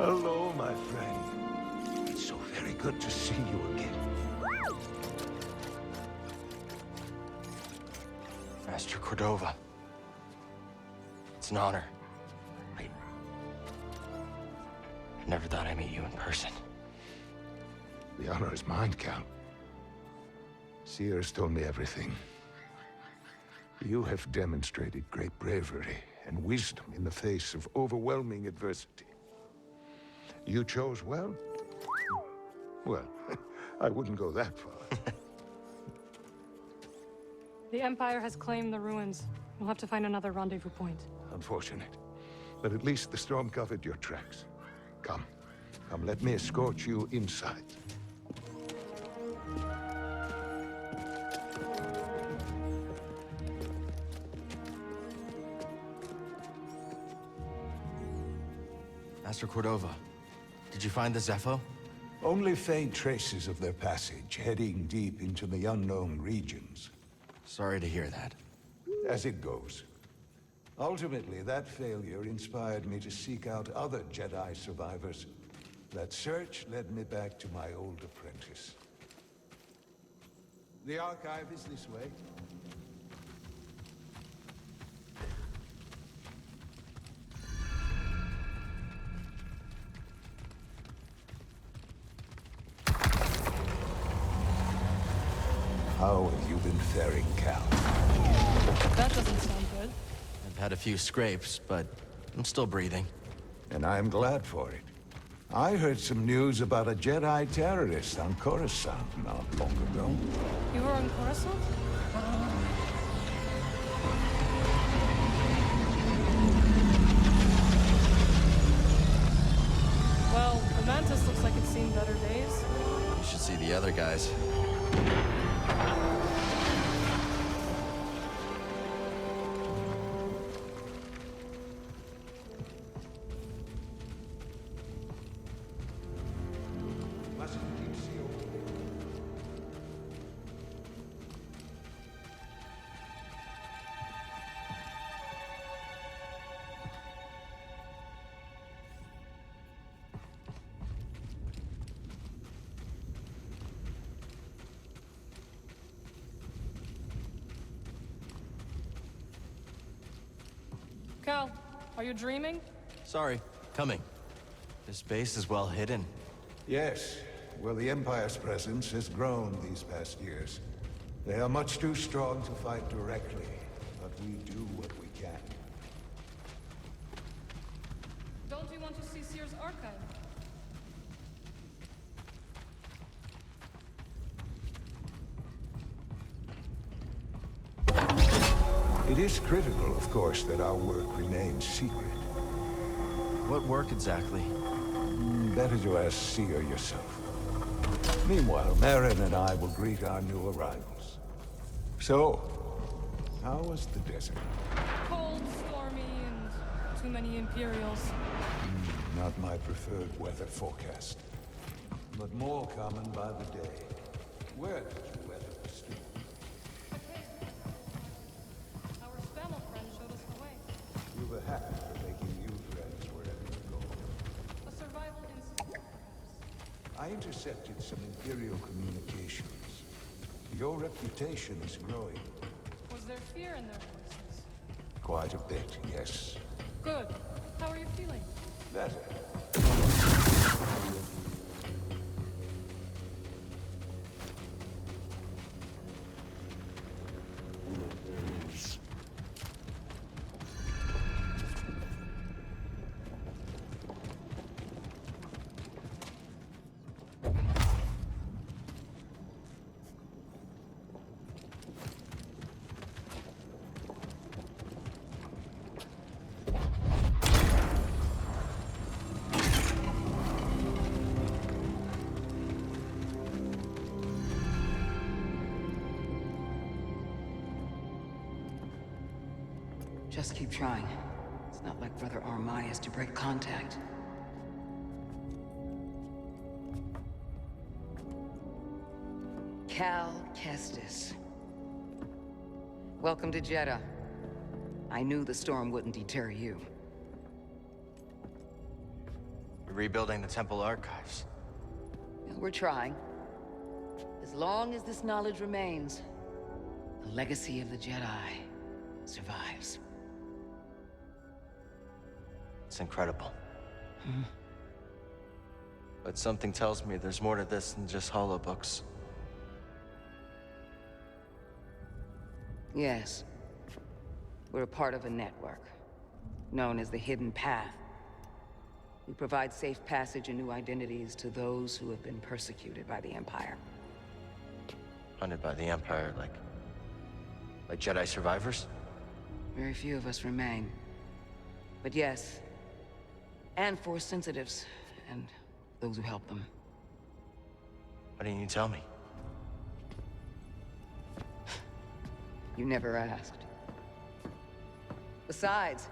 Hello, my friend. It's so very good to see you again. Master Cordova. It's an honor. I never thought I'd meet you in person. The honor is mine, Cal. Seer's told me everything. You have demonstrated great bravery and wisdom in the face of overwhelming adversity. You chose well? Well, I wouldn't go that far. The Empire has claimed the ruins. We'll have to find another rendezvous point. Unfortunate. But at least the storm covered your tracks. Come, let me escort you inside. Master Cordova, did you find the Zepho? Only faint traces of their passage, heading deep into the unknown regions. Sorry to hear that. As it goes. Ultimately, that failure inspired me to seek out other Jedi survivors. That search led me back to my old apprentice. The archive is this way. How have you been faring, Cal? That doesn't sound good. I've had a few scrapes, but I'm still breathing. And I'm glad for it. I heard some news about a Jedi terrorist on Coruscant not long ago. You were on Coruscant? Well, the Mantis looks like it's seen better days. You should see the other guys. Cal, are you dreaming? Sorry, coming. This base is well hidden. Yes. Well, the Empire's presence has grown these past years. They are much too strong to fight directly, but we do what we can. Don't you want to see Seer's archive? It is critical, of course, that our work remains secret. What work exactly? Better to ask Seer yourself. Meanwhile, Marin and I will greet our new arrivals. So, how was the desert? Cold, stormy, and too many Imperials. Not my preferred weather forecast. But more common by the day. Where did you weather the storm? Our Spaniel friend showed us the way. You were happy for making new friends wherever you go. A survival instinct, perhaps. I intercepted some Imperial communications. Your reputation is growing. Was there fear in their voices? Quite a bit, yes. Good. How are you feeling? Better. Just keep trying. It's not like Brother Armai is to break contact. Cal Kestis. Welcome to Jedha. I knew the storm wouldn't deter you. You're rebuilding the temple archives. Well, we're trying. As long as this knowledge remains, the legacy of the Jedi survives. It's incredible. But something tells me there's more to this than just holobooks. Yes. We're a part of a network, known as the Hidden Path. We provide safe passage and new identities to those who have been persecuted by the Empire. Hunted by the Empire, like Jedi survivors? Very few of us remain. But yes, and Force sensitives, and those who help them. Why didn't you tell me? You never asked. Besides,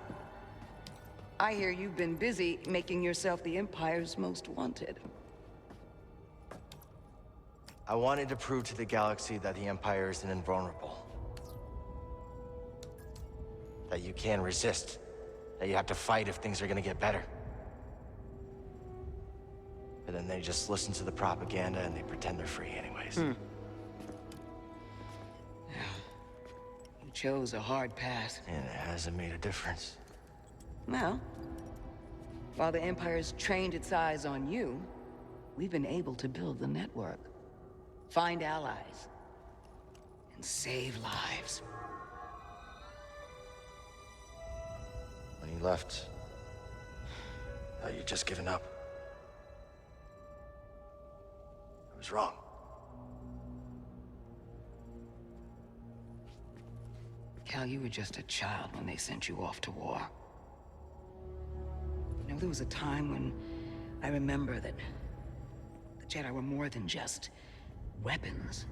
I hear you've been busy making yourself the Empire's most wanted. I wanted to prove to the galaxy that the Empire isn't invulnerable. That you can resist. That you have to fight if things are gonna get better. But then they just listen to the propaganda and they pretend they're free anyways. You chose a hard path. And it hasn't made a difference. Well, while the Empire's trained its eyes on you, we've been able to build the network, find allies, and save lives. When you left, I thought you'd just given up. I was wrong. Cal, you were just a child when they sent you off to war. You know, there was a time when I remember that the Jedi were more than just weapons.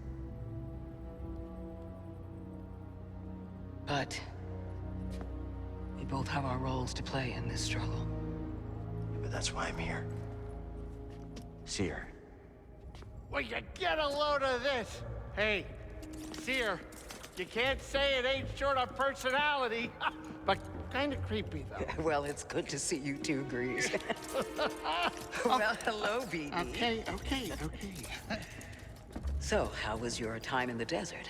But we both have our roles to play in this struggle. But that's why I'm here. Seer. Will you get a load of this? Hey, Seer, you can't say it ain't short of personality, but kind of creepy, though. Well, it's good to see you two, Grease. Well, hello, BD. Okay. So, how was your time in the desert?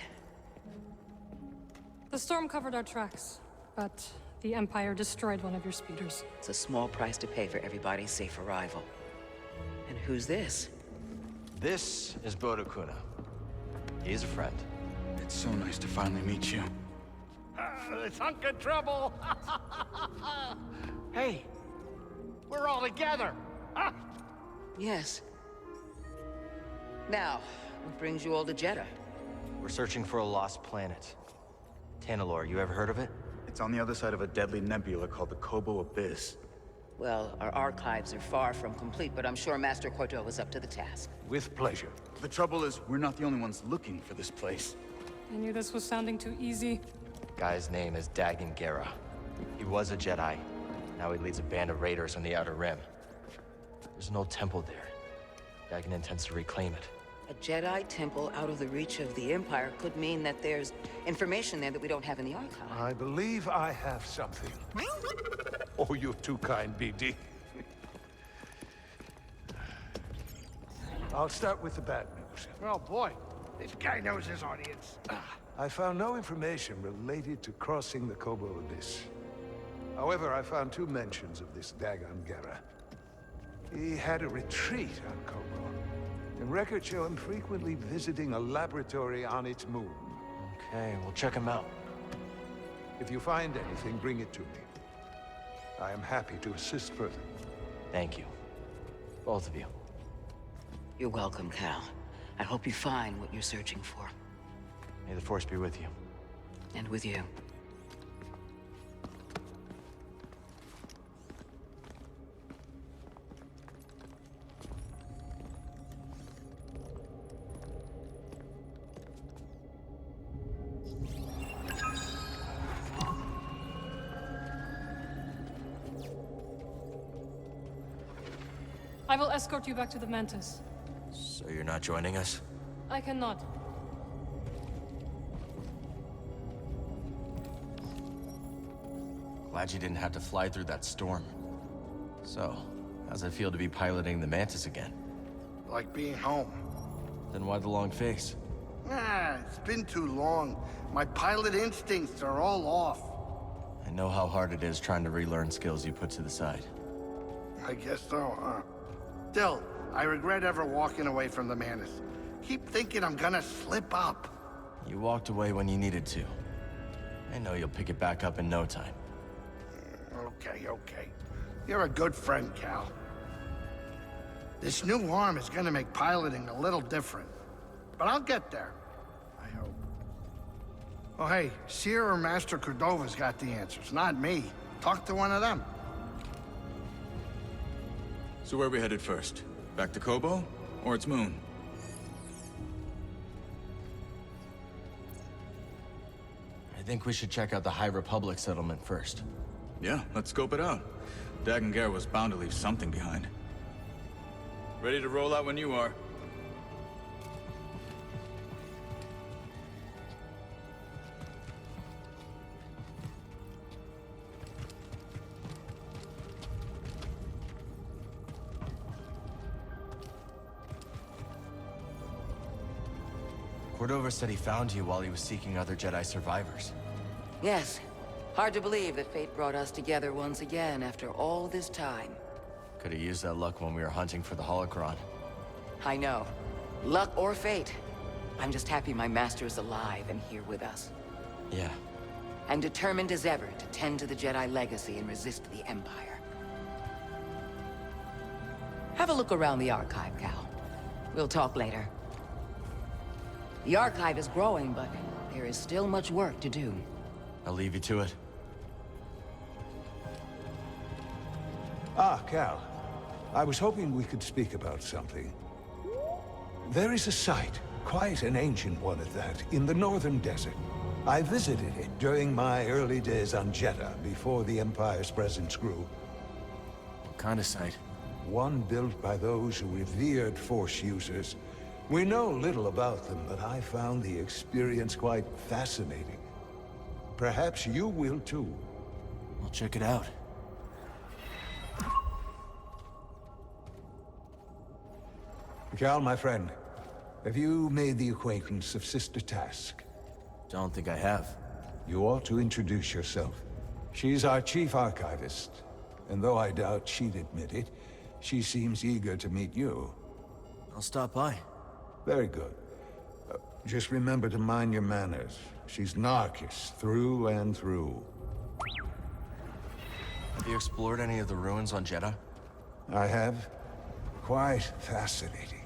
The storm covered our tracks, but the Empire destroyed one of your speeders. It's a small price to pay for everybody's safe arrival. And who's this? This is Bodokuna. He's a friend. It's so nice to finally meet you. This hunk of trouble. Hey, we're all together. Yes. Now, what brings you all to Jedha? We're searching for a lost planet. Tanalorr, you ever heard of it? It's on the other side of a deadly nebula called the Kobo Abyss. Well, our archives are far from complete, but I'm sure Master Cordova's up to the task. With pleasure. The trouble is, we're not the only ones looking for this place. I knew this was sounding too easy. Guy's name is Dagan Gera. He was a Jedi. Now he leads a band of raiders on the Outer Rim. There's an old temple there. Dagan intends to reclaim it. A Jedi temple out of the reach of the Empire could mean that there's information there that we don't have in the archive. I believe I have something. Oh, you're too kind, BD. I'll start with the bad news. Oh, boy. This guy knows his audience. I found no information related to crossing the Kobo Abyss. However, I found 2 mentions of this Dagan Gera. He had a retreat on Kobo, and records show him frequently visiting a laboratory on its moon. Okay, we'll check him out. If you find anything, bring it to me. I am happy to assist further. Thank you. Both of you. You're welcome, Cal. I hope you find what you're searching for. May the Force be with you. And with you. I will escort you back to the Mantis. So you're not joining us? I cannot. Glad you didn't have to fly through that storm. So, How's it feel to be piloting the Mantis again? Like being home. Then why the long face? It's been too long. My pilot instincts are all off. I know how hard it is trying to relearn skills you put to the side. I guess so, huh? Still, I regret ever walking away from the Mantis. Keep thinking I'm gonna slip up. You walked away when you needed to. I know you'll pick it back up in no time. Okay. You're a good friend, Cal. This new arm is gonna make piloting a little different. But I'll get there. I hope. Oh, hey, Seer or Master Cordova's got the answers, not me. Talk to one of them. So where are we headed first? Back to Kobo? Or its moon? I think we should check out the High Republic settlement first. Yeah, let's scope it out. Dagan Gera was bound to leave something behind. Ready to roll out when you are. Cordova said he found you while he was seeking other Jedi survivors. Yes. Hard to believe that fate brought us together once again after all this time. Could have used that luck when we were hunting for the holocron. I know. Luck or fate. I'm just happy my master is alive and here with us. Yeah. And determined as ever to tend to the Jedi legacy and resist the Empire. Have a look around the archive, Cal. We'll talk later. The archive is growing, but there is still much work to do. I'll leave you to it. Ah, Cal. I was hoping we could speak about something. There is a site, quite an ancient one at that, in the northern desert. I visited it during my early days on Jedha, before the Empire's presence grew. What kind of site? One built by those who revered Force users. We know little about them, but I found the experience quite fascinating. Perhaps you will too. I'll check it out. Cal, my friend, have you made the acquaintance of Sister Task? Don't think I have. You ought to introduce yourself. She's our chief archivist, and though I doubt she'd admit it, she seems eager to meet you. I'll stop by. Very good. Just remember to mind your manners. She's Narcus, through and through. Have you explored any of the ruins on Jedha? I have. Quite fascinating.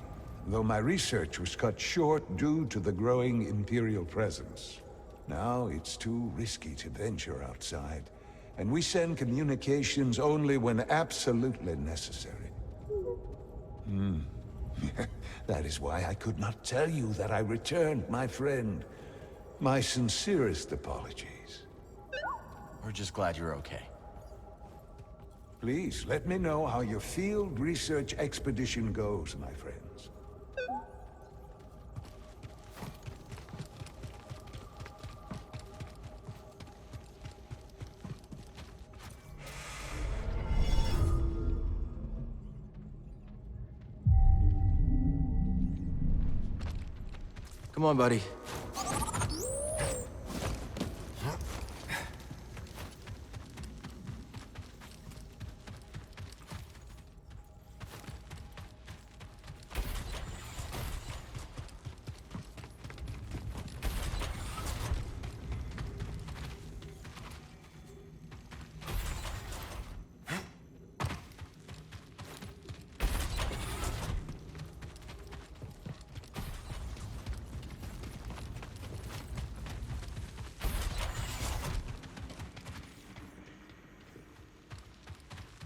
Though my research was cut short due to the growing Imperial presence. Now it's too risky to venture outside, and we send communications only when absolutely necessary. That is why I could not tell you that I returned, my friend. My sincerest apologies. We're just glad you're okay. Please, let me know how your field research expedition goes, my friends. Come on, buddy.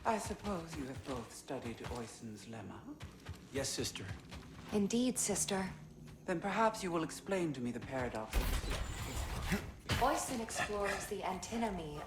I suppose you have both studied Oisin's lemma? Yes, sister. Indeed, sister. Then perhaps you will explain to me the paradox of the Oisin explores the antinomy of